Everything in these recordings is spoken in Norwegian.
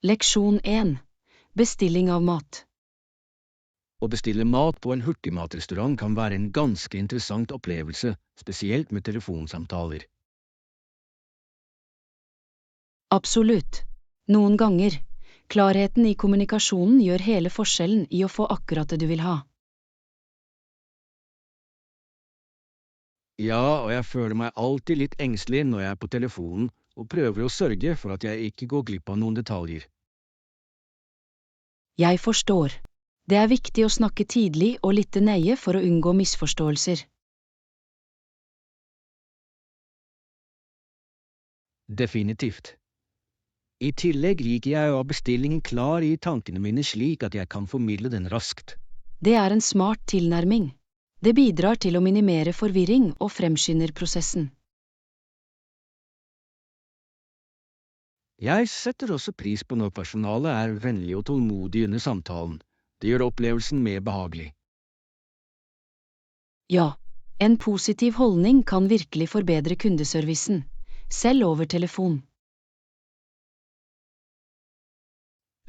Leksjon 1. Bestilling av mat. Å bestille mat på en hurtigmatrestaurant kan være en ganske interessant opplevelse, spesielt med telefonsamtaler. Absolutt. Noen ganger. Klarheten i kommunikasjonen gjør hele forskjellen i å få akkurat det du vil ha. Ja, og jeg føler meg alltid litt engstelig når jeg er på telefonen, og prøver å sørge for at jeg ikke går glipp av noen detaljer. Jeg forstår. Det er viktig å snakke tidlig og litt nøye for å unngå misforståelser. Definitivt. I tillegg liker jeg å ha bestillingen klar i tankene mine slik at jeg kan formidle den raskt. Det er en smart tilnærming. Det bidrar til å minimere forvirring og fremskynder prosessen. Jeg setter også pris på når personalet er vennlig og tålmodig under samtalen. Det gjør opplevelsen mer behagelig. Ja, en positiv holdning kan virkelig forbedre kundeservicen, selv over telefon.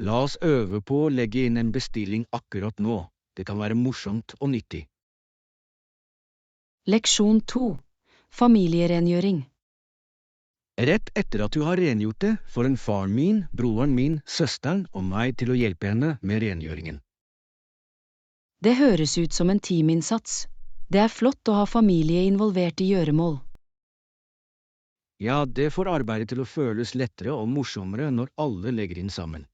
La oss øve på å legge inn en bestilling akkurat nå. Det kan være morsomt og nyttig. Leksjon 2. Familierengjøring. Rett etter at du har rengjort det, får en faren min, broren min, søsteren og meg til å hjelpe henne med rengjøringen. Det høres ut som en teaminnsats. Det er flott å ha familie involvert i gjøremål. Ja, det får arbeidet til å føles lettere og morsommere når alle legger inn sammen.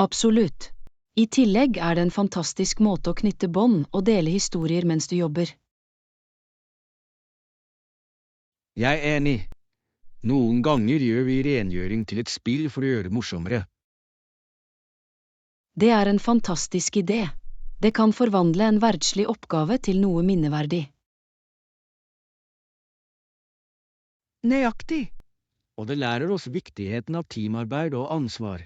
Absolutt. I tillegg er det en fantastisk måte å knytte bånd og dele historier mens du jobber. Jeg er enig. Noen ganger gjør vi rengjøring til et spill for å gjøre det morsommere. Det er en fantastisk idé. Det kan forvandle en verdslig oppgave til noe minneverdig. Nøyaktig! Og det lærer oss viktigheten av teamarbeid og ansvar.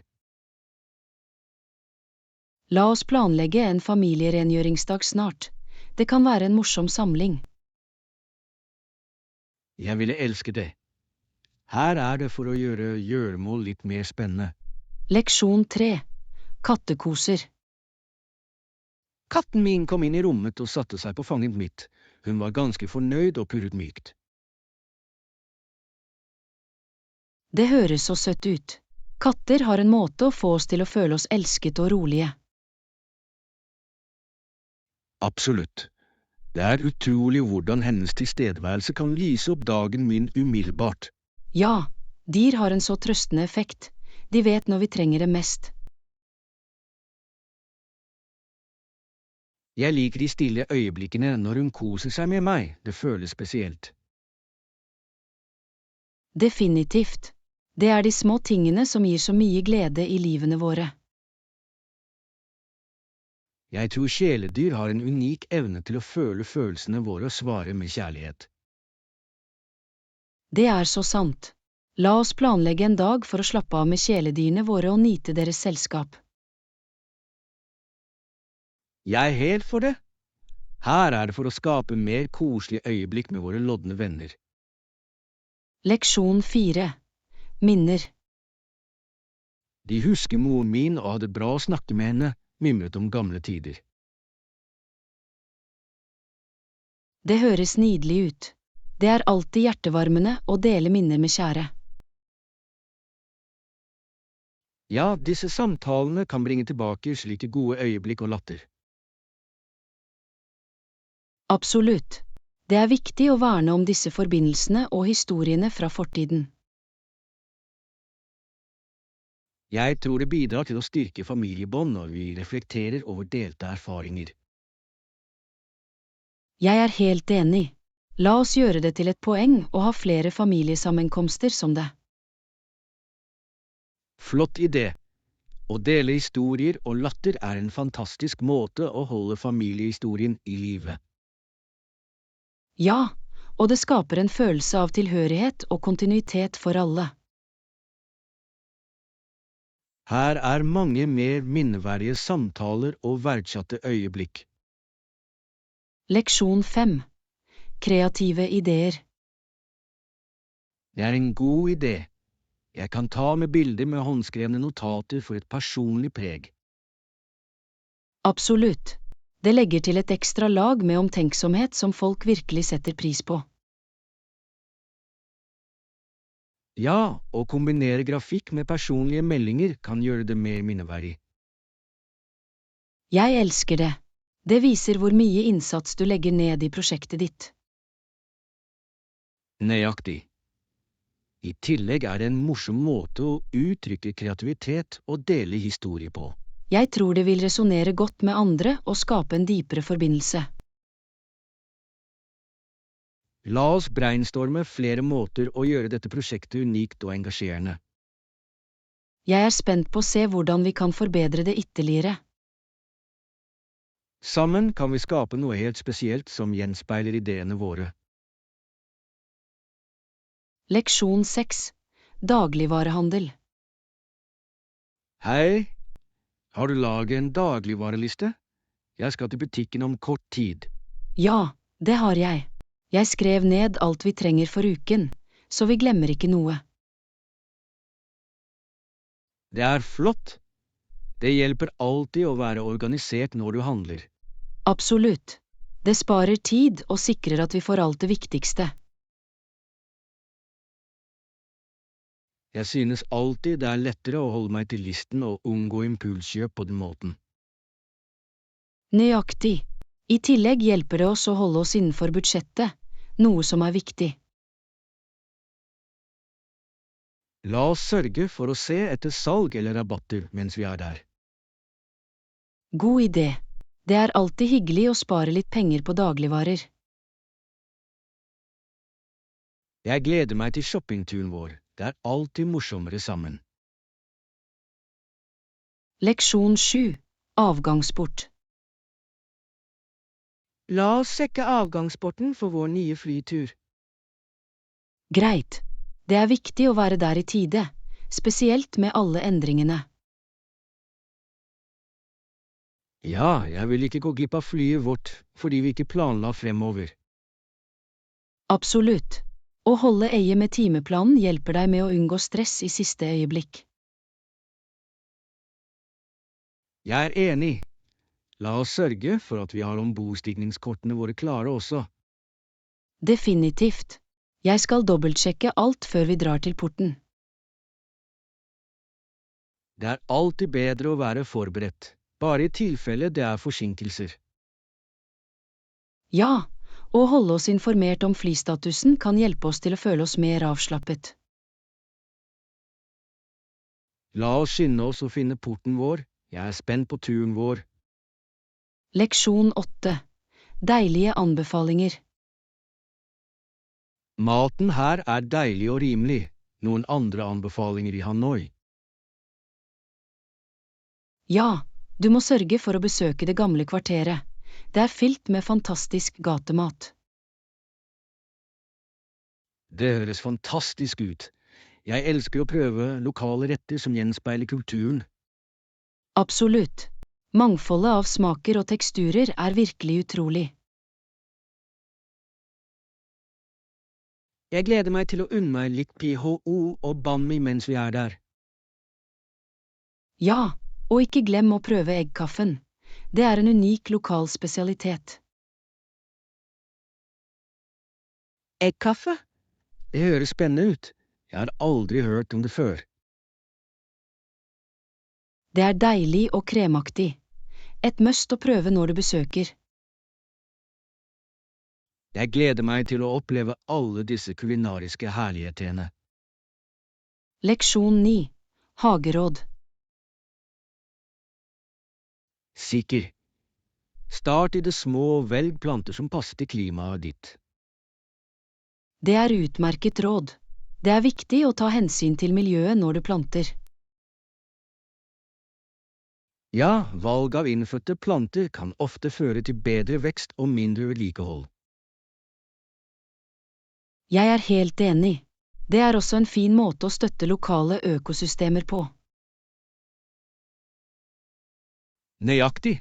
La oss planlegge en familierengjøringsdag snart. Det kan være en morsom samling. Jeg ville elske det. Her er det for å gjøre gjøremål litt mer spennende. Leksjon 3. Kattekoser. Katten min kom inn i rommet og satte seg på fanget mitt. Hun var ganske fornøyd og purret mykt. Det høres så søtt ut. Katter har en måte å få oss til å føle oss elsket og rolige. Absolutt. Det er utrolig hvordan hennes tilstedeværelse kan lyse opp dagen min umiddelbart. Ja, dyr har en så trøstende effekt. De vet når vi trenger det mest. Jeg liker de stille øyeblikkene når hun koser seg med meg. Det føles spesielt. Definitivt. Det er de små tingene som gir så mye glede i livene våre. Jeg tror kjæledyr har en unik evne til å føle følelsene våre og svare med kjærlighet. Det er så sant. La oss planlegge en dag for å slappe av med kjæledyrene våre og nyte deres selskap. Jeg er helt for det. Her er det for å skape mer koselige øyeblikk med våre lodne venner. Leksjon 4. Minner. De husker moren min og hadde bra å snakke med henne, mimret om gamle tider. Det høres nydelig ut. Det er alltid hjertevarmende å dele minner med kjære. Ja, disse samtalene kan bringe tilbake slike gode øyeblikk og latter. Absolutt. Det er viktig å verne om disse forbindelsene og historiene fra fortiden. Jeg tror det bidrar til å styrke familiebånd når vi reflekterer over delte erfaringer. Jeg er helt enig. La oss gjøre det til et poeng å ha flere familiesammenkomster som det. Flott idé! Å dele historier og latter er en fantastisk måte å holde familiehistorien i live. Ja, og det skaper en følelse av tilhørighet og kontinuitet for alle. Her er mange mer minneverdige samtaler og verdsatte øyeblikk. Leksjon 5. Kreative ideer. Det er en god idé. Jeg kan ta med bilder med håndskrevne notater for et personlig preg. Absolutt. Det legger til et ekstra lag med omtenksomhet som folk virkelig setter pris på. Ja, å kombinere grafikk med personlige meldinger kan gjøre det mer minneverdig. Jeg elsker det. Det viser hvor mye innsats du legger ned i prosjektet ditt. Nøyaktig. I tillegg er det en morsom måte å uttrykke kreativitet og dele historie på. Jeg tror det vil resonere godt med andre og skape en dypere forbindelse. La oss brainstorme flere måter å gjøre dette prosjektet unikt og engasjerende. Jeg er spent på å se hvordan vi kan forbedre det ytterligere. Sammen kan vi skape noe helt spesielt som gjenspeiler ideene våre. Leksjon 6. Dagligvarehandel. Hei, har du laget en dagligvareliste? Jeg skal til butikken om kort tid. Ja, det har jeg. Jeg skrev ned alt vi trenger for uken, så vi glemmer ikke noe. Det er flott. Det hjelper alltid å være organisert når du handler. Absolutt. Det sparer tid og sikrer at vi får alt det viktigste. Jeg synes alltid det er lettere å holde meg til listen og unngå impulskjøp på den måten. Nøyaktig. I tillegg hjelper det oss å holde oss innenfor budsjettet, noe som er viktig. La oss sørge for å se etter salg eller rabatter mens vi er der. God idé. Det er alltid hyggelig å spare litt penger på dagligvarer. Jeg gleder meg til shoppingturen vår. Det er alltid morsommere sammen. Leksjon 7. Avgangsport. La oss sjekke avgangsporten for vår nye flytur. Greit. Det er viktig å være der i tide, spesielt med alle endringene. Ja, jeg vil ikke gå glipp av flyet vårt fordi vi ikke planla fremover. Absolutt. Å holde eie med timeplanen hjelper deg med å unngå stress i siste øyeblikk. Jeg er enig. La oss sørge for at vi har ombordstigningskortene våre klare også. Definitivt. Jeg skal dobbeltsjekke alt før vi drar til porten. Det er alltid bedre å være forberedt, bare i tilfelle det er forsinkelser. Ja, å holde oss informert om flystatusen kan hjelpe oss til å føle oss mer avslappet. La oss skynde oss og finne porten vår. Jeg er spent på turen vår. Leksjon 8. Deilige anbefalinger. Maten her er deilig og rimelig. Noen andre anbefalinger i Hanoi? Ja, du må sørge for å besøke det gamle kvarteret. Det er fylt med fantastisk gatemat. Det høres fantastisk ut. Jeg elsker å prøve lokale retter som gjenspeiler kulturen. Absolutt. Mangfoldet av smaker og teksturer er virkelig utrolig. Jeg gleder meg til å unne meg litt PHO og banh mi mens vi er der. Ja, og ikke glem å prøve eggkaffen. Det er en unik lokal spesialitet. Eggkaffe? Det høres spennende ut. Jeg har aldri hørt om det før. Det er deilig og kremaktig. Et must å prøve når du besøker. Jeg gleder meg til å oppleve alle disse kulinariske herlighetene. Leksjon 9. Hageråd. Sikker. Start i det små og velg planter som passer til klimaet ditt. Det er utmerket råd. Det er viktig å ta hensyn til miljøet når du planter. Ja, valg av innfødte planter kan ofte føre til bedre vekst og mindre vedlikehold. Jeg er helt enig. Det er også en fin måte å støtte lokale økosystemer på. Nøyaktig.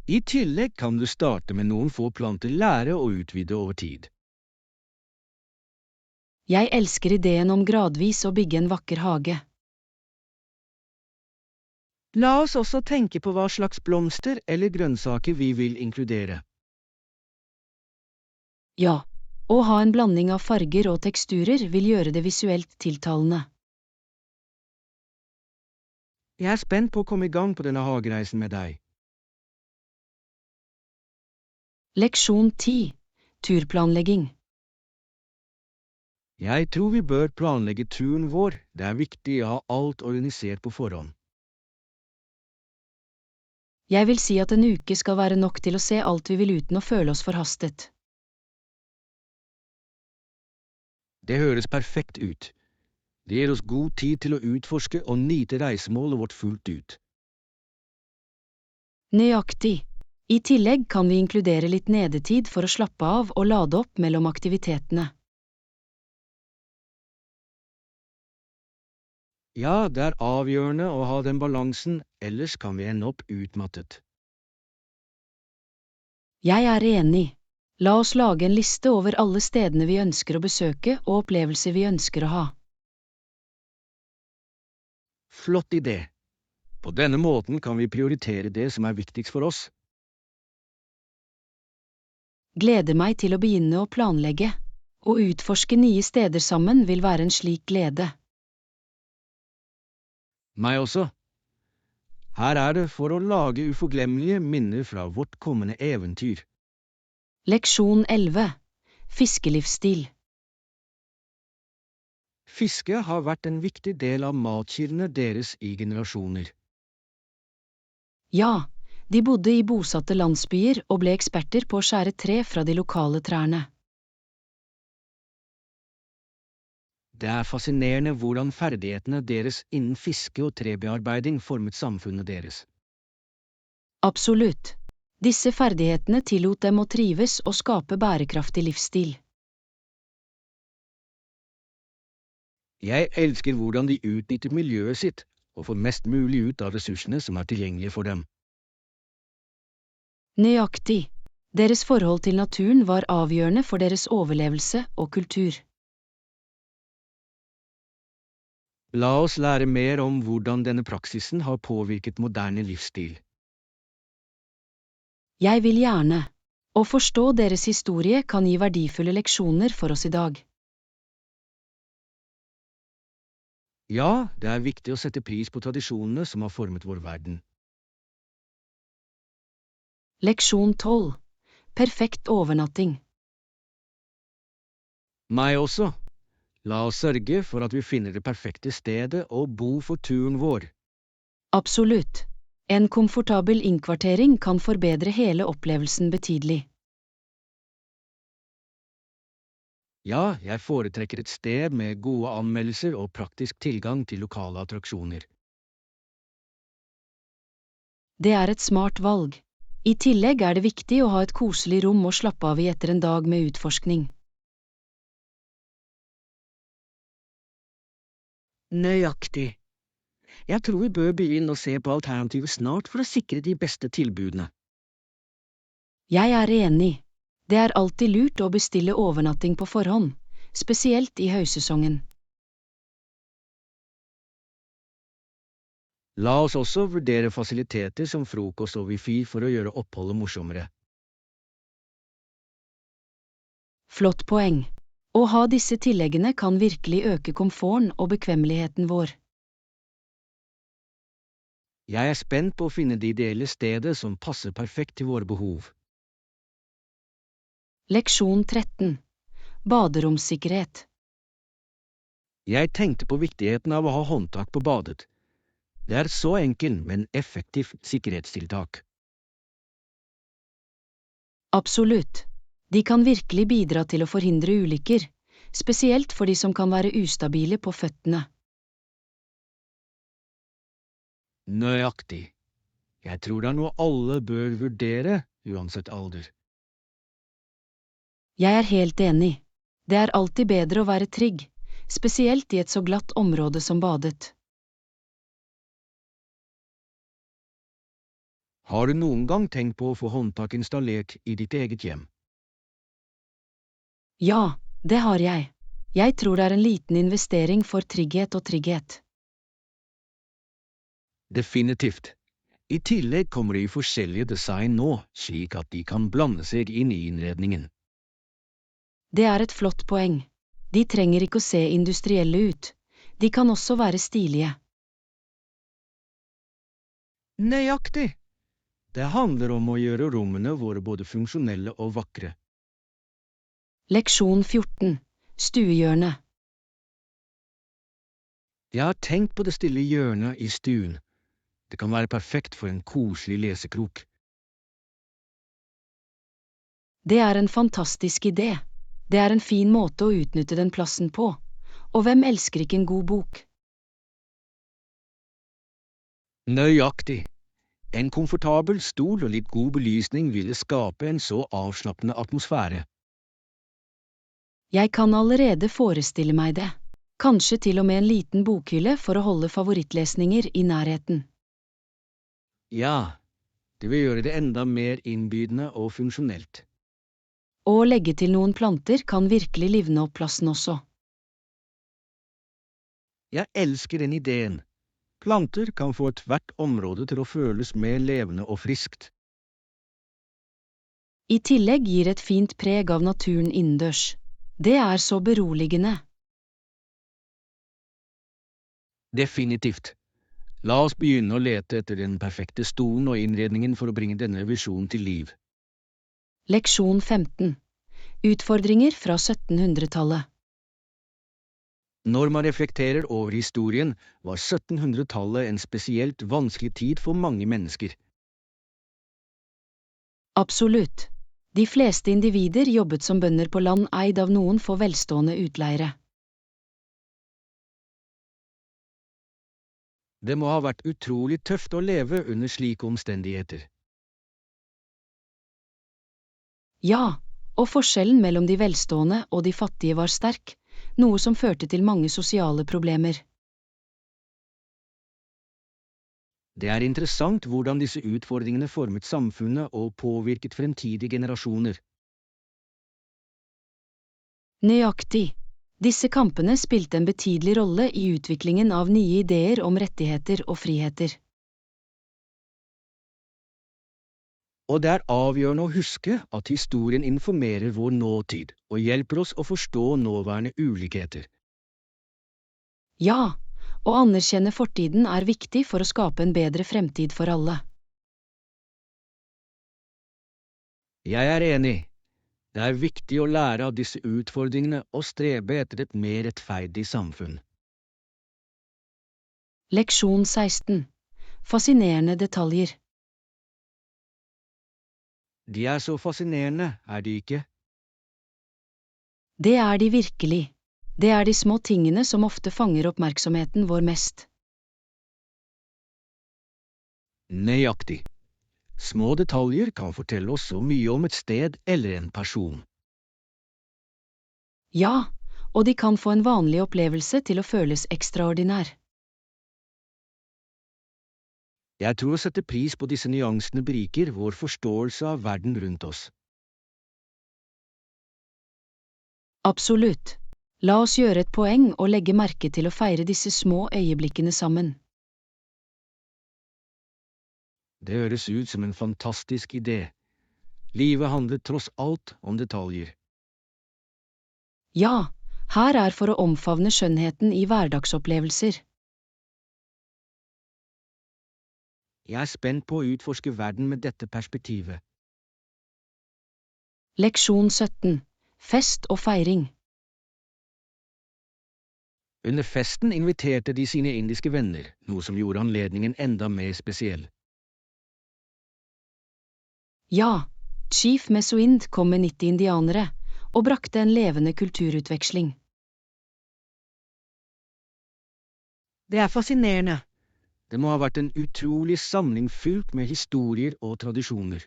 I tillegg kan du starte med noen få planter, lære og utvide over tid. Jeg elsker ideen om gradvis å bygge en vakker hage. La oss også tenke på hva slags blomster eller grønnsaker vi vil inkludere. Ja, å ha en blanding av farger og teksturer vil gjøre det visuelt tiltalende. Jeg er spent på å komme i gang på denne hagereisen med deg. Leksjon 10. Turplanlegging. Jeg tror vi bør planlegge turen vår. Det er viktig å ha alt organisert på forhånd. Jeg vil si at en uke skal være nok til å se alt vi vil uten å føle oss forhastet. Det høres perfekt ut. Det gir oss god tid til å utforske og nyte reisemålet vårt fullt ut. Nøyaktig. I tillegg kan vi inkludere litt nedetid for å slappe av og lade opp mellom aktivitetene. Ja, det er avgjørende å ha den balansen, ellers kan vi ende opp utmattet. Jeg er enig. La oss lage en liste over alle stedene vi ønsker å besøke og opplevelser vi ønsker å ha. Flott idé. På denne måten kan vi prioritere det som er viktigst for oss. Gleder meg til å begynne å planlegge. Å utforske nye steder sammen vil være en slik glede. Meg også. Her er det for å lage uforglemmelige minner fra vårt kommende eventyr. Leksjon 11. Fiskelivsstil. Fiske har vært en viktig del av matkildene deres i generasjoner. Ja, de bodde i bosatte landsbyer og ble eksperter på å skjære tre fra de lokale trærne. Det er fascinerende hvordan ferdighetene deres innen fiske og trebearbeiding formet samfunnet deres. Absolutt. Disse ferdighetene tillot dem å trives og skape bærekraftig livsstil. Jeg elsker hvordan de utnytter miljøet sitt og får mest mulig ut av ressursene som er tilgjengelige for dem. Nøyaktig. Deres forhold til naturen var avgjørende for deres overlevelse og kultur. La oss lære mer om hvordan denne praksisen har påvirket moderne livsstil. Jeg vil gjerne. Å forstå deres historie kan gi verdifulle leksjoner for oss i dag. Ja, det er viktig å sette pris på tradisjonene som har formet vår verden. Leksjon 12. Perfekt overnatting. Meg også. La oss sørge for at vi finner det perfekte stedet å bo for turen vår. Absolutt. En komfortabel innkvartering kan forbedre hele opplevelsen betydelig. Ja, jeg foretrekker et sted med gode anmeldelser og praktisk tilgang til lokale attraksjoner. Det er et smart valg. I tillegg er det viktig å ha et koselig rom å slappe av i etter en dag med utforskning. Nøyaktig. Jeg tror vi bør begynne å se på alternativer snart for å sikre de beste tilbudene. Jeg er enig. Det er alltid lurt å bestille overnatting på forhånd, spesielt i høysesongen. La oss også vurdere fasiliteter som frokost og wifi for å gjøre oppholdet morsommere. Flott poeng. Å ha disse tilleggene kan virkelig øke komforten og bekvemmeligheten vår. Jeg er spent på å finne det ideelle stedet som passer perfekt til våre behov. Leksjon 13. Baderomssikkerhet. Jeg tenkte på viktigheten av å ha håndtak på badet. Det er så enkelt, men effektivt sikkerhetstiltak. Absolutt. De kan virkelig bidra til å forhindre ulykker, spesielt for de som kan være ustabile på føttene. Nøyaktig. Jeg tror det er noe alle bør vurdere, uansett alder. Jeg er helt enig. Det er alltid bedre å være trygg, spesielt i et så glatt område som badet. Har du noen gang tenkt på å få håndtak installert i ditt eget hjem? Ja, det har jeg. Jeg tror det en liten investering for trygghet og trygghet. Definitivt. I tillegg kommer det i forskjellige design nå, slik at de kan blande seg inn i innredningen. Det et flott poeng. De trenger ikke å se industrielle ut. De kan også være stilige. Nøyaktig! Det handler om å gjøre rommene våre både funksjonelle og vakre. Leksjon 14. Stuehjørne. Jeg har tenkt på det stille hjørnet i stuen. Det kan være perfekt for en koselig lesekrok. Det en fantastisk idé. Det en fin måte å utnytte den plassen på. Og hvem elsker ikke en god bok? Nøyaktig. En komfortabel stol og litt god belysning ville skape en så avslappende atmosfære. Jeg kan allerede forestille meg det. Kanskje til og med en liten bokhylle for å holde favorittlesninger i nærheten. Ja, det vil gjøre det enda mer innbydende og funksjonelt. Og å legge til noen planter kan virkelig livne opp plassen også. Jeg elsker den ideen. Planter kan få ethvert område til å føles mer levende og friskt. I tillegg gir et fint preg av naturen innendørs. Det så beroligende. Definitivt. La oss begynne å lete etter den perfekte stolen og innredningen for å bringe denne visjonen til liv. Leksjon 15. Utfordringer fra 1700-tallet. Når man reflekterer over historien, var 1700-tallet en spesielt vanskelig tid for mange mennesker. Absolutt. De fleste individer jobbet som bønder på land eid av noen få velstående utleiere. Det må ha vært utrolig tøft å leve under slike omstendigheter. Ja, og forskjellen mellom de velstående og de fattige var sterk, noe som førte til mange sosiale problemer. Det interessant hvordan disse utfordringene formet samfunnet og påvirket fremtidige generasjoner. Nøyaktig. Disse kampene spilte en betydelig rolle i utviklingen av nye ideer om rettigheter og friheter. Og det avgjørende å huske at historien informerer vår nåtid og hjelper oss å forstå nåværende ulikheter. Ja, å anerkjenne fortiden viktig for å skape en bedre fremtid for alle. Jeg enig. Det viktig å lære av disse utfordringene og strebe etter et mer rettferdig samfunn. Leksjon 16. Fascinerende detaljer. De så fascinerende, de ikke? Det de virkelig. Det de små tingene som ofte fanger oppmerksomheten vår mest. Nøyaktig. Små detaljer kan fortelle oss så mye om et sted eller en person. Ja, og de kan få en vanlig opplevelse til å føles ekstraordinær. Jeg tror å sette pris på disse nyansene beriker vår forståelse av verden rundt oss. Absolutt. La oss gjøre et poeng og legge merke til å feire disse små øyeblikkene sammen. Det høres ut som en fantastisk idé. Livet handler tross alt om detaljer. Ja, her for å omfavne skjønnheten i hverdagsopplevelser. Jeg spent på å utforske verden med dette perspektivet. Leksjon 17. Fest og feiring. Under festen inviterte de sine indiske venner, noe som gjorde anledningen enda mer spesiell. Ja, Chief Mesoind kom med 90 indianere, og brakte en levende kulturutveksling. Det fascinerende. Det må ha vært en utrolig samling fylt med historier og tradisjoner.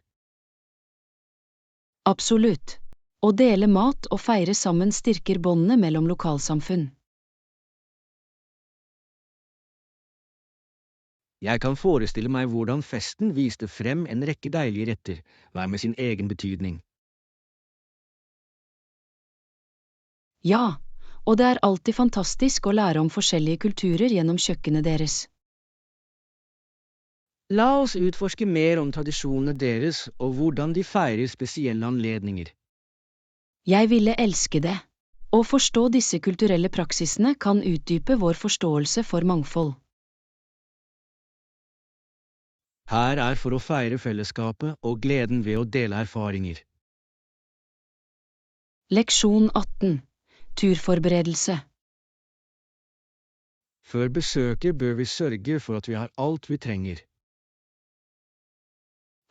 Absolutt. Å dele mat og feire sammen styrker båndene mellom lokalsamfunn. Jeg kan forestille meg hvordan festen viste frem en rekke deilige retter, hver med sin egen betydning. Ja, og det er alltid fantastisk å lære om forskjellige kulturer gjennom kjøkkenet deres. La oss utforske mer om tradisjonene deres og hvordan de feirer spesielle anledninger. Jeg ville elske det. Å forstå disse kulturelle praksisene kan utdype vår forståelse for mangfold. Her er for å feire fellesskapet og gleden ved å dele erfaringer. Leksjon 18. Turforberedelse. Før besøket bør vi sørge for at vi har alt vi trenger.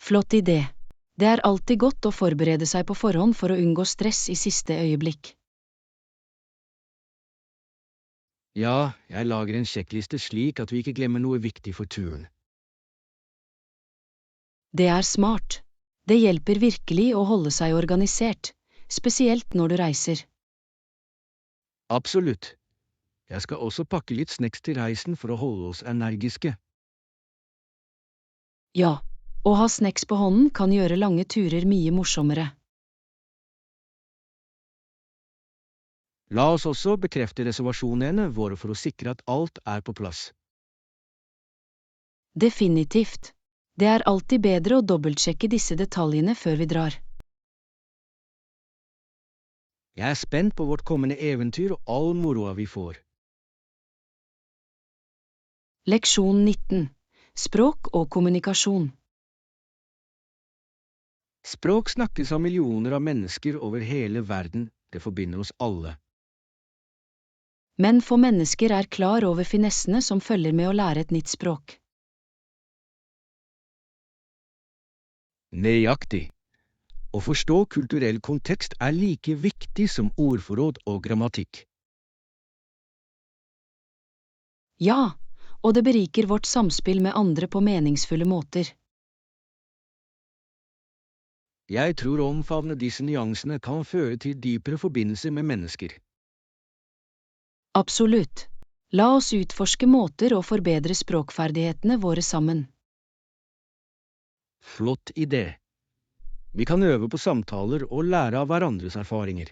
Flott idé. Det er alltid godt å forberede seg på forhånd for å unngå stress i siste øyeblikk. Ja, jeg lager en sjekkliste slik at vi ikke glemmer noe viktig for turen. Det er smart. Det hjelper virkelig å holde seg organisert, spesielt når du reiser. Absolutt. Jeg skal også pakke litt snacks til reisen for å holde oss energiske. Ja, å ha snacks på hånden kan gjøre lange turer mye morsommere. La oss også bekrefte reservasjonene våre for å sikre at alt er på plass. Definitivt. Det er alltid bedre å dobbeltsjekke disse detaljene før vi drar. Jeg er spent på vårt kommende eventyr og all moroa vi får. Leksjon 19. Språk og kommunikasjon. Språk snakkes av millioner av mennesker over hele verden, det forbinder oss alle. Men få mennesker er klar over finessene som følger med å lære et nytt språk. Nøyaktig. Å forstå kulturell kontekst er like viktig som ordforråd og grammatikk. Ja, og det beriker vårt samspill med andre på meningsfulle måter. Jeg tror å omfavne disse nyansene kan føre til dypere forbindelser med mennesker. Absolutt. La oss utforske måter å forbedre språkferdighetene våre sammen. Flott idé. Vi kan øve på samtaler og lære av hverandres erfaringer.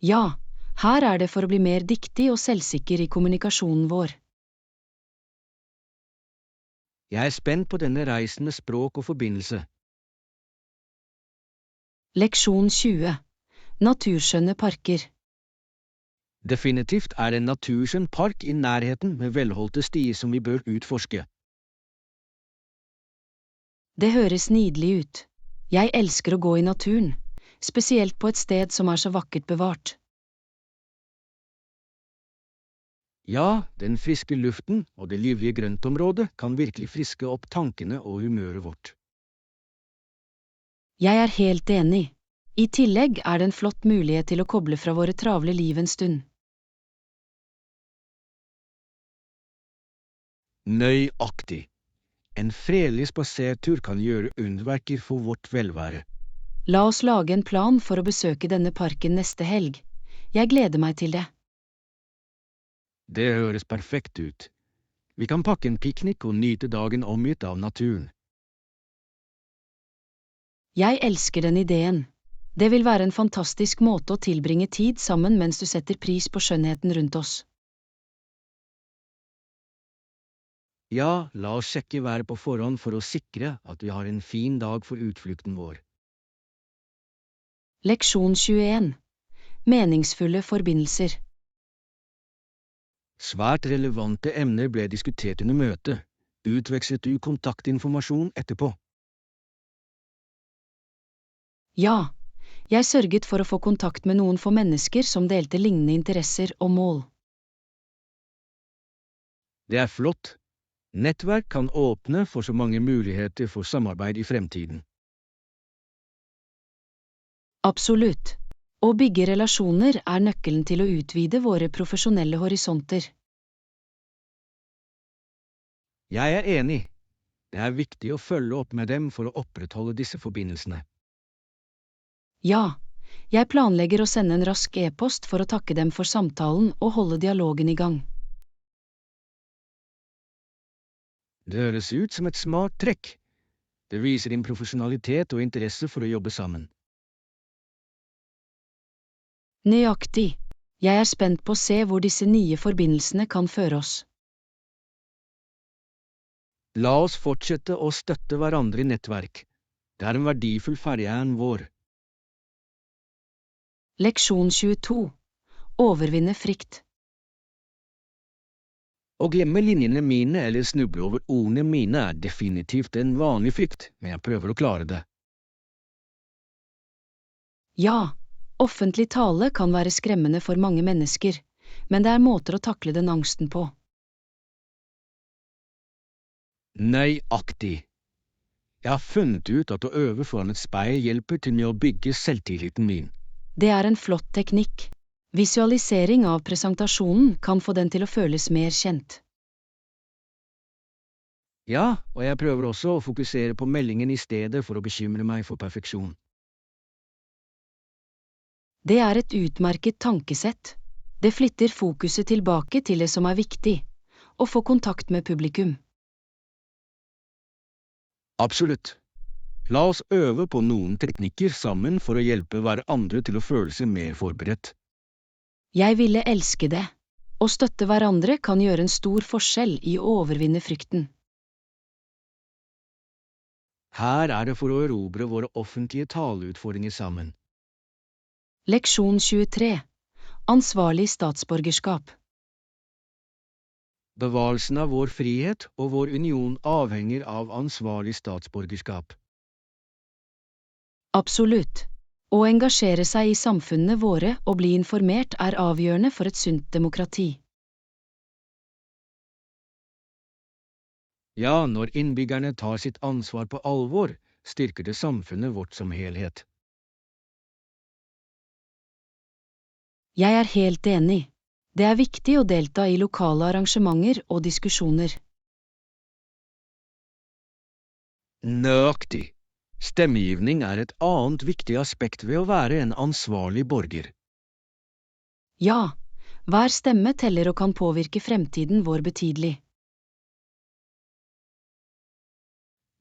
Ja, her er det for å bli mer dyktig og selvsikker i kommunikasjonen vår. Jeg er spent på denne reisen med språk og forbindelse. Leksjon 20. Naturskjønne parker. Definitivt er det en naturskjønn park i nærheten med velholdte stier som vi bør utforske. Det høres nydelig ut. Jeg elsker å gå i naturen, spesielt på et sted som er så vakkert bevart. Ja, den friske luften og det livlige grøntområdet kan virkelig friske opp tankene og humøret vårt. Jeg er helt enig. I tillegg er det en flott mulighet til å koble fra våre travle liv en stund. Nøyaktig. En fredelig spasertur kan gjøre underverker for vårt velvære. La oss lage en plan for å besøke denne parken neste helg. Jeg gleder meg til det. Det høres perfekt ut. Vi kan pakke en piknik og nyte dagen omgitt av naturen. Jeg elsker den ideen. Det vil være en fantastisk måte å tilbringe tid sammen mens du setter pris på skjønnheten rundt oss. Ja, la oss sjekke været på forhånd for å sikre at vi har en fin dag for utflukten vår. Leksjon 21. Meningsfulle forbindelser. Svært relevante emner ble diskutert under møtet. Utvekslet du kontaktinformasjon etterpå? Ja, jeg sørget for å få kontakt med noen få mennesker som delte lignende interesser og mål. Det er flott. Nettverk kan åpne for så mange muligheter for samarbeid i fremtiden. Absolutt. Å bygge relasjoner er nøkkelen til å utvide våre profesjonelle horisonter. Jeg er enig. Det er viktig å følge opp med dem for å opprettholde disse forbindelsene. Ja, jeg planlegger å sende en rask e-post for å takke dem for samtalen og holde dialogen i gang. Det høres ut som et smart trekk. Det viser din profesjonalitet og interesse for å jobbe sammen. Nøyaktig. Jeg er spent på å se hvor disse nye forbindelsene kan føre oss. La oss fortsette å støtte hverandre i nettverk. Det er en verdifull ferdighet vår. Leksjon 22. Overvinne frykt. Å glemme linjene mine eller snuble over ordene mine er definitivt en vanlig frykt, men jeg prøver å klare det. Ja, offentlig tale kan være skremmende for mange mennesker, men det er måter å takle den angsten på. Nøyaktig. Jeg har funnet ut at å øve foran et speil hjelper til med å bygge selvtilliten min. Det er en flott teknikk. Visualisering av presentasjonen kan få den til å føles mer kjent. Ja, og jeg prøver også å fokusere på meldingen i stedet for å bekymre meg for perfeksjon. Det er et utmerket tankesett. Det flytter fokuset tilbake til det som er viktig, å få kontakt med publikum. Absolutt. La oss øve på noen teknikker sammen for å hjelpe hverandre til å føle seg mer forberedt. Jeg ville elske det. Å støtte hverandre kan gjøre en stor forskjell i å overvinne frykten. Her er det for å erobre våre offentlige taleutfordringer sammen. Leksjon 23. Ansvarlig statsborgerskap. Bevarelsen av vår frihet og vår union avhenger av ansvarlig statsborgerskap. Absolutt. Å engasjere seg i samfunnene våre og bli informert er avgjørende for et sunt demokrati. Ja, når innbyggerne tar sitt ansvar på alvor, styrker det samfunnet vårt som helhet. Jeg er helt enig. Det er viktig å delta i lokale arrangementer og diskusjoner. Nøyaktig. Stemmegivning er et annet viktig aspekt ved å være en ansvarlig borger. Ja, hver stemme teller og kan påvirke fremtiden vår betydelig.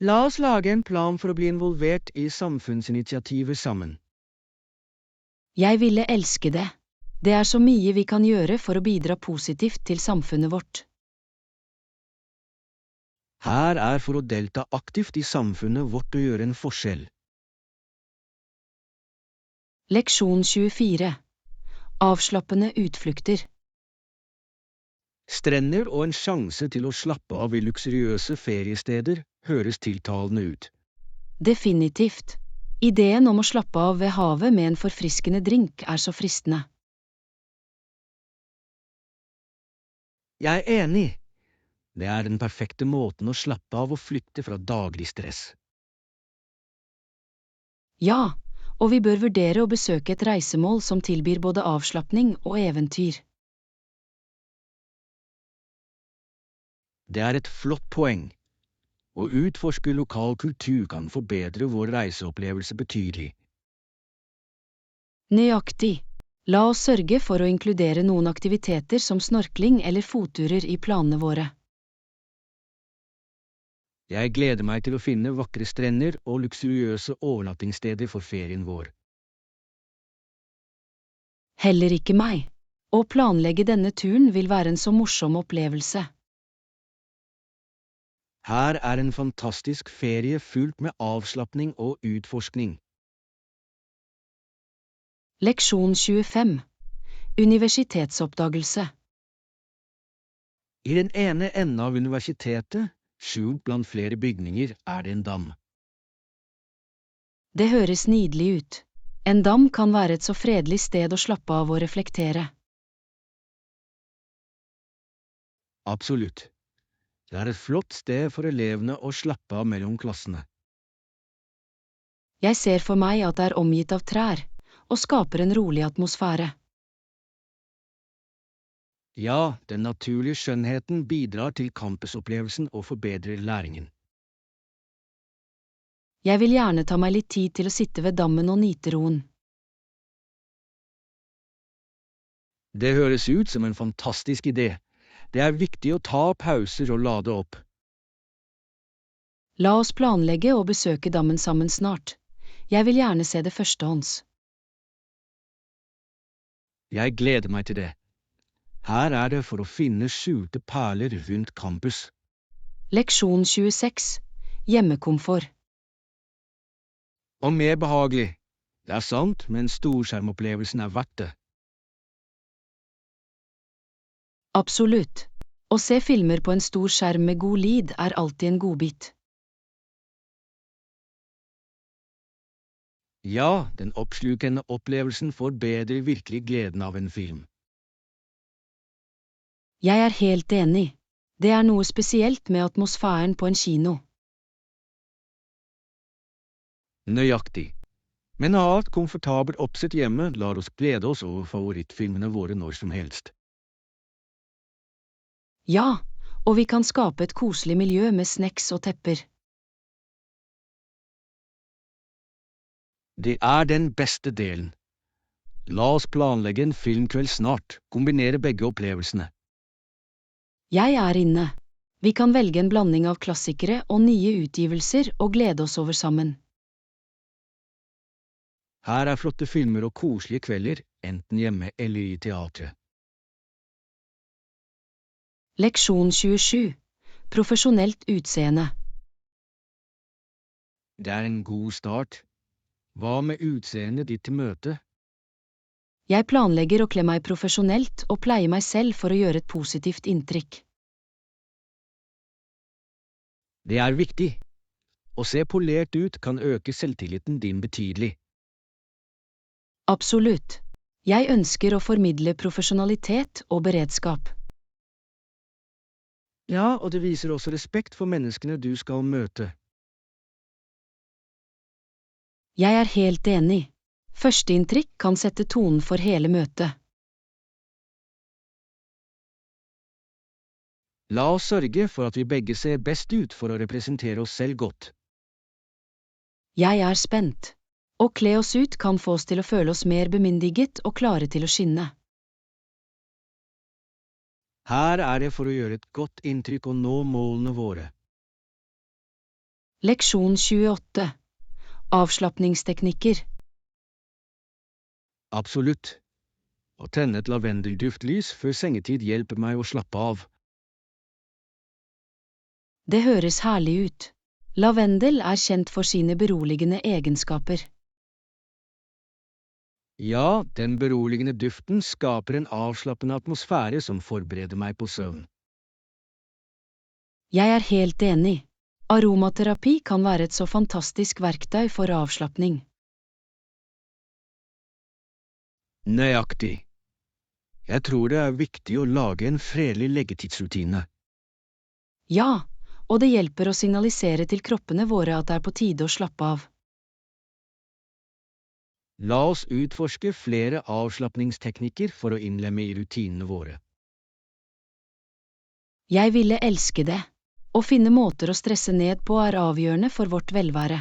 La oss lage en plan for å bli involvert i samfunnsinitiativer sammen. Jeg ville elske det. Det er så mye vi kan gjøre for å bidra positivt til samfunnet vårt. Her er for å delta aktivt i samfunnet vårt å gjøre en forskjell. Leksjon 24. Avslappende utflukter. Strender og en sjanse til å slappe av i luksuriøse feriesteder høres tiltalende ut. Definitivt. Ideen om å slappe av ved havet med en forfriskende drink er så fristende. Jeg er enig. Det er den perfekte måten å slappe av og flykte fra daglig stress. Ja, og vi bør vurdere å besøke et reisemål som tilbyr både avslapping og eventyr. Det er et flott poeng. Å utforske lokal kultur kan forbedre vår reiseopplevelse betydelig. Nøyaktig. La oss sørge for å inkludere noen aktiviteter som snorkling eller fotturer i planene våre. Jeg gleder meg til å finne vakre strender og luksuriøse overnattingssteder for ferien vår. Heller ikke meg. Å planlegge denne turen vil være en så morsom opplevelse. Her er en fantastisk ferie fullt med avslapping og utforskning. Leksjon 25. Universitetsoppdagelse. I den ene enden av universitetet, skjult blant flere bygninger, er det en dam. Det høres nydelig ut. En dam kan være et så fredelig sted å slappe av og reflektere. Absolutt. Det er et flott sted for elevene å slappe av mellom klassene. Jeg ser for meg at det er omgitt av trær, og skaper en rolig atmosfære. Ja, den naturlige skjønnheten bidrar til campusopplevelsen og forbedrer læringen. Jeg vil gjerne ta meg litt tid til å sitte ved dammen og nyte roen. Det høres ut som en fantastisk idé. Det er viktig å ta pauser og lade opp. La oss planlegge å besøke dammen sammen snart. Jeg vil gjerne se det førstehånds. Jeg gleder meg til det. Her er det for å finne skjulte perler rundt campus. Leksjon 26. Hjemmekomfort. Og mer behagelig. Det er sant, men storskjermopplevelsen er verdt det. Absolutt. Å se filmer på en stor skjerm med god lyd er alltid en godbit. Ja, den oppslukende opplevelsen forbedrer virkelig gleden av en film. Jeg er helt enig. Det er noe spesielt med atmosfæren på en kino. Nøyaktig. Men å ha et komfortabelt oppsett hjemme lar oss glede oss over favorittfilmene våre når som helst. Ja, og vi kan skape et koselig miljø med snacks og tepper. Det er den beste delen. La oss planlegge en filmkveld snart, kombinere begge opplevelsene. Jeg er inne. Vi kan velge en blanding av klassikere og nye utgivelser og glede oss over sammen. Her er flotte filmer og koselige kvelder, enten hjemme eller i teatret. Leksjon 27. Profesjonelt utseende. Det er en god start. Hva med utseendet ditt til møtet? Jeg planlegger å kle meg profesjonelt og pleie meg selv for å gjøre et positivt inntrykk. Det er viktig. Å se polert ut kan øke selvtilliten din betydelig. Absolutt. Jeg ønsker å formidle profesjonalitet og beredskap. Ja, og det viser også respekt for menneskene du skal møte. Jeg er helt enig. Førsteinntrykk kan sette tonen for hele møtet. La oss sørge for at vi begge ser best ut for å representere oss selv godt. Jeg er spent. Å kle oss ut kan få oss til å føle oss mer bemyndiget og klare til å skinne. Her er det for å gjøre et godt inntrykk og nå målene våre. Leksjon 28. Avslapningsteknikker. Absolutt. Å tenne et lavendelduftlys før sengetid hjelper meg å slappe av. Det høres herlig ut. Lavendel er kjent for sine beroligende egenskaper. Ja, den beroligende duften skaper en avslappende atmosfære som forbereder meg på søvn. Jeg er helt enig. Aromaterapi kan være et så fantastisk verktøy for avslapping. Nøyaktig. Jeg tror det er viktig å lage en fredelig leggetidsrutine. Ja, og det hjelper å signalisere til kroppene våre at det er på tide å slappe av. La oss utforske flere avslapningsteknikker for å innlemme i rutinene våre. Jeg ville elske det. Å finne måter å stresse ned på er avgjørende for vårt velvære.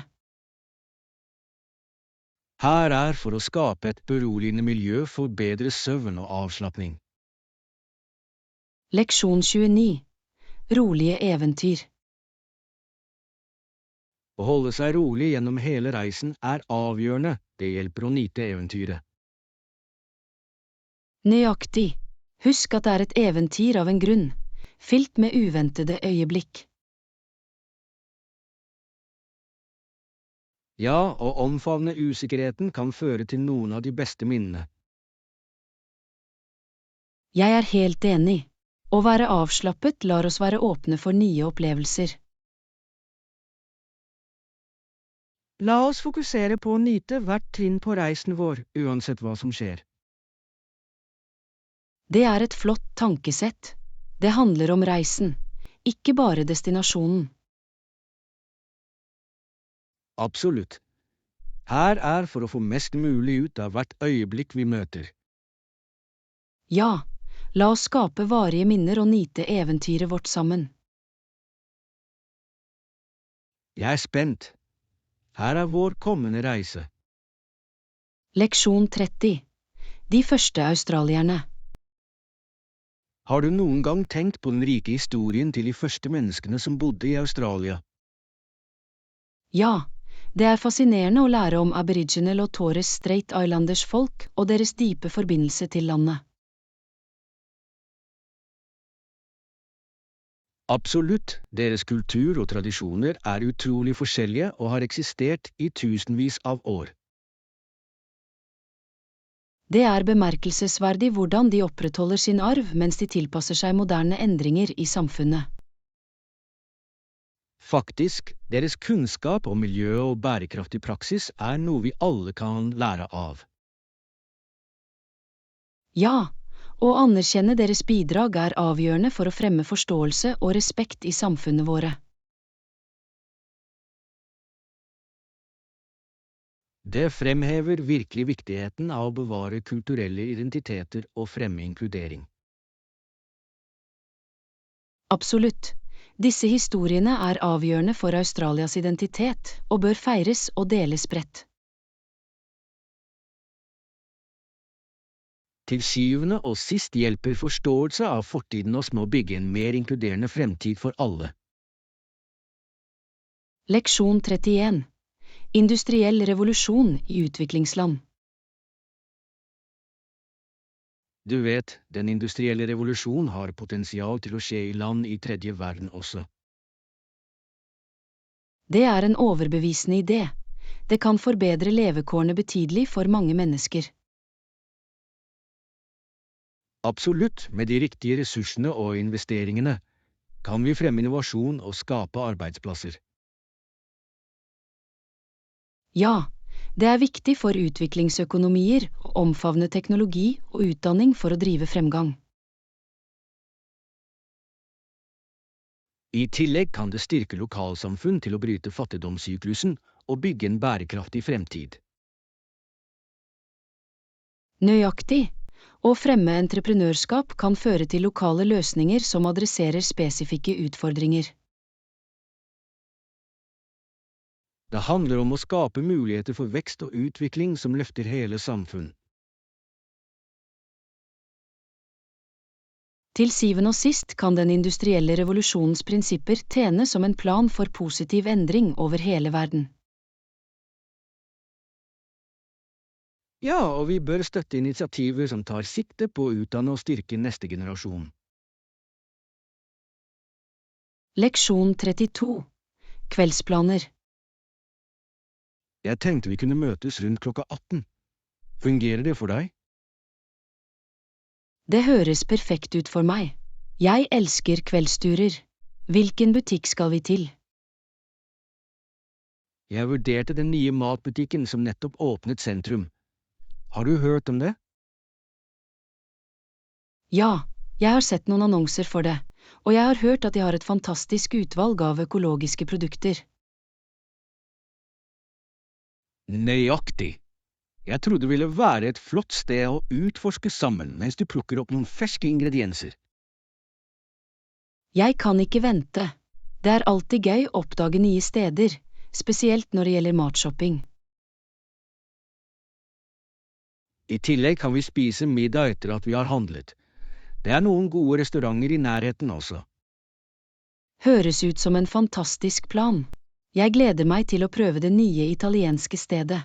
Her er for å skape et beroligende miljø for bedre søvn og avslapning. Leksjon 29. Rolige eventyr. Å holde seg rolig gjennom hele reisen er avgjørende, det hjelper å nyte eventyret. Nøyaktig. Husk at det er et eventyr av en grunn, fylt med uventede øyeblikk. Ja, å omfavne usikkerheten kan føre til noen av de beste minnene. Jeg er helt enig. Å være avslappet lar oss være åpne for nye opplevelser. La oss fokusere på å nyte hvert trinn på reisen vår, uansett hva som skjer. Det er et flott tankesett. Det handler om reisen, ikke bare destinasjonen. Absolutt. Her er for å få mest mulig ut av hvert øyeblikk vi møter. Ja, la oss skape varige minner og nyte eventyret vårt sammen. Jeg er spent. Her er vår kommende reise. Leksjon 30. De første australierne. Har du noen gang tenkt på den rike historien til de første menneskene som bodde i Australia? Ja, Det er fascinerende å lære om Aboriginal og Torres Strait Islanders folk og deres dype forbindelse til landet. Absolutt, deres kultur og tradisjoner er utrolig forskjellige og har eksistert i tusenvis av år. Det er bemerkelsesverdig hvordan de opprettholder sin arv mens de tilpasser seg moderne endringer i samfunnet. Faktisk, deres kunnskap om miljø og bærekraftig praksis er noe vi alle kan lære av. Ja, å anerkjenne deres bidrag er avgjørende for å fremme forståelse og respekt i samfunnet våre. Det fremhever virkelig viktigheten av å bevare kulturelle identiteter og fremme inkludering. Absolutt. Disse historiene er avgjørende for Australias identitet og bør feires og deles bredt. Til syvende og sist hjelper forståelse av fortiden oss med å bygge en mer inkluderende fremtid for alle. Leksjon 31. Industriell revolusjon i utviklingsland. Du vet, den industrielle revolusjon har potensial til å skje i land i tredje verden også. Det er en overbevisende idé. Det kan forbedre levekårene betydelig for mange mennesker. Absolutt, med de riktige ressursene og investeringene kan vi fremme innovasjon og skape arbeidsplasser. Ja, det er viktig for utviklingsøkonomier å omfavne teknologi og utdanning for å drive fremgang. I tillegg kan det styrke lokalsamfunn til å bryte fattigdomssyklusen og bygge en bærekraftig fremtid. Nøyaktig. Å fremme entreprenørskap kan føre til lokale løsninger som adresserer spesifikke utfordringer. Det handler om å skape muligheter for vekst og utvikling som løfter hele samfunn. Til syvende og sist kan den industrielle revolusjonens prinsipper tjene som en plan for positiv endring over hele verden. Ja, og vi bør støtte initiativer som tar sikte på å utdanne og styrke neste generasjon. Leksjon 32. Kveldsplaner. Jeg tenkte vi kunne møtes rundt klokka 18. Fungerer det for deg? Det høres perfekt ut for meg. Jeg elsker kveldsturer. Hvilken butikk skal vi til? Jeg vurderte den nye matbutikken som nettopp åpnet sentrum. Har du hørt om det? Ja, jeg har sett noen annonser for det, og jeg har hørt at de har et fantastisk utvalg av økologiske produkter. Nøyaktig. Jeg trodde det ville være et flott sted å utforske sammen mens du plukker opp noen ferske ingredienser. Jeg kan ikke vente. Det er alltid gøy å oppdage nye steder, spesielt når det gjelder matshopping. I tillegg kan vi spise middag etter at vi har handlet. Det er noen gode restauranter i nærheten også. Høres ut som en fantastisk plan. Jeg gleder meg til å prøve det nye italienske stedet.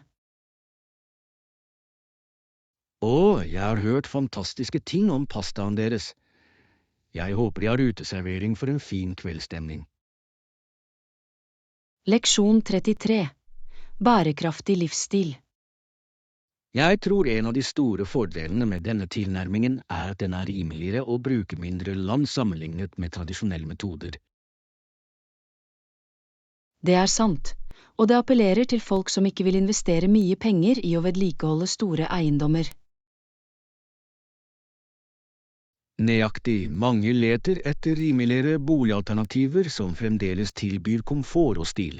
Jeg har hørt fantastiske ting om pastaen deres. Jeg håper de har uteservering for en fin kveldsstemning. Leksjon 33. Bærekraftig livsstil. Jeg tror en av de store fordelene med denne tilnærmingen er at den er rimeligere å bruke mindre land sammenlignet med tradisjonelle metoder. Det er sant, og det appellerer til folk som ikke vil investere mye penger i å vedlikeholde store eiendommer. Nøyaktig, mange leter etter rimeligere boligalternativer som fremdeles tilbyr komfort og stil.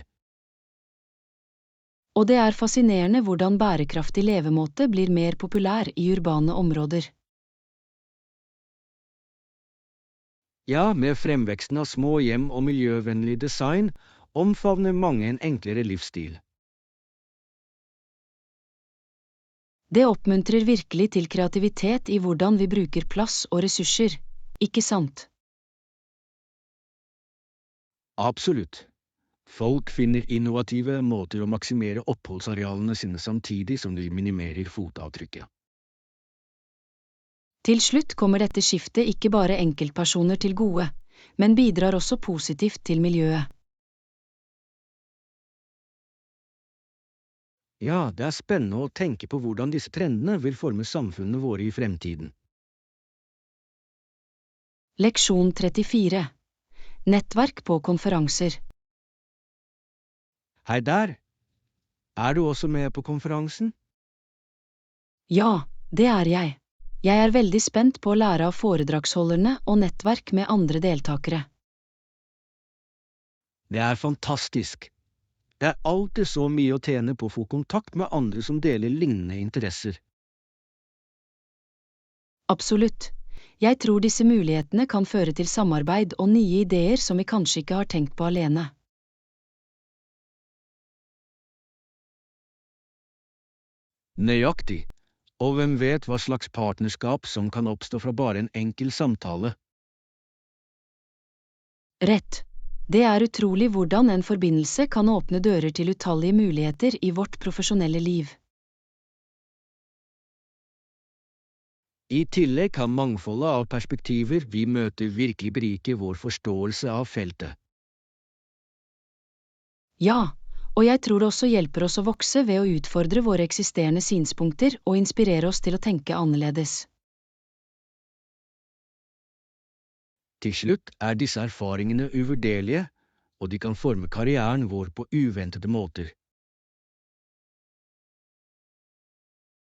Og det er fascinerende hvordan bærekraftig levemåte blir mer populær i urbane områder. Ja, med fremveksten av små hjem og miljøvennlig design omfavner mange en enklere livsstil. Det oppmuntrer virkelig til kreativitet i hvordan vi bruker plass og ressurser, ikke sant? Absolutt. Folk finner innovative måter å maksimere oppholdsarealene sine samtidig som de minimerer fotavtrykket. Til slutt kommer dette skiftet ikke bare enkeltpersoner til gode, men bidrar også positivt til miljøet. Ja, det er spennende å tenke på hvordan disse trendene vil forme samfunnene våre i fremtiden. Leksjon 34. Nettverk på konferanser. Hei der! Er du også med på konferansen? Ja, det er jeg. Jeg er veldig spent på å lære av foredragsholderne og nettverk med andre deltakere. Det er fantastisk! Det er alltid så mye å tjene på å få kontakt med andre som deler lignende interesser. Absolutt. Jeg tror disse mulighetene kan føre til samarbeid og nye ideer som vi kanskje ikke har tenkt på alene. Nøyaktig, og hvem vet hva slags partnerskap som kan oppstå fra bare en enkel samtale. Rett. Det er utrolig hvordan en forbindelse kan åpne dører til utallige muligheter i vårt profesjonelle liv. I tillegg kan mangfoldet av perspektiver vi møter virkelig berike vår forståelse av feltet. Ja, og jeg tror det også hjelper oss å vokse ved å utfordre våre eksisterende synspunkter og inspirere oss til å tenke annerledes. Til slutt er disse erfaringene uvurderlige, og de kan forme karrieren vår på uventede måter.